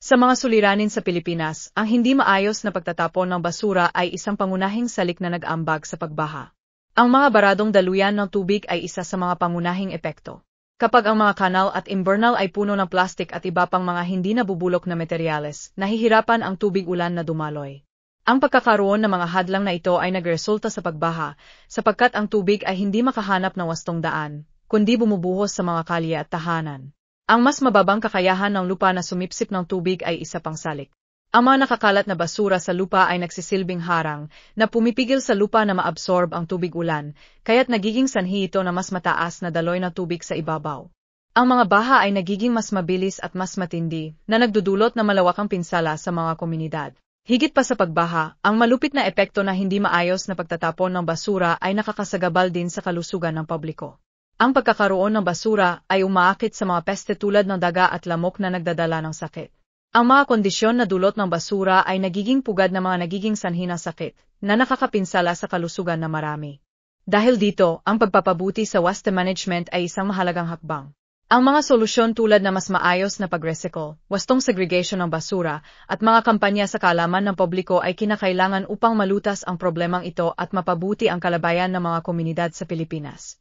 Sa mga suliranin sa Pilipinas, ang hindi maayos na pagtatapon ng basura ay isang pangunahing salik na nag-ambag sa pagbaha. Ang mga baradong daluyan ng tubig ay isa sa mga pangunahing epekto. Kapag ang mga kanal at imbernal ay puno ng plastik at iba pang mga hindi nabubulok na materyales, nahihirapan ang tubig ulan na dumaloy. Ang pagkakaroon ng mga hadlang na ito ay nagresulta sa pagbaha, sapagkat ang tubig ay hindi makahanap ng wastong daan, kundi bumubuhos sa mga kalye at tahanan. Ang mas mababang kakayahan ng lupa na sumipsip ng tubig ay isa pang salik. Ang mga nakakalat na basura sa lupa ay nagsisilbing harang na pumipigil sa lupa na maabsorb ang tubig ulan, kaya't nagiging sanhi ito na mas mataas na daloy ng tubig sa ibabaw. Ang mga baha ay nagiging mas mabilis at mas matindi, na nagdudulot ng malawakang pinsala sa mga komunidad. Higit pa sa pagbaha, ang malupit na epekto na hindi maayos na pagtatapon ng basura ay nakakasagabal din sa kalusugan ng publiko. Ang pagkakaroon ng basura ay umaakit sa mga peste tulad ng daga at lamok na nagdadala ng sakit. Ang mga kondisyon na dulot ng basura ay nagiging pugad ng mga nagiging sanhi ng sakit, na nakakapinsala sa kalusugan ng marami. Dahil dito, ang pagpapabuti sa waste management ay isang mahalagang hakbang. Ang mga solusyon tulad na mas maayos na pag-recycle, wastong segregation ng basura, at mga kampanya sa kaalaman ng publiko ay kinakailangan upang malutas ang problemang ito at mapabuti ang kalabayan ng mga komunidad sa Pilipinas.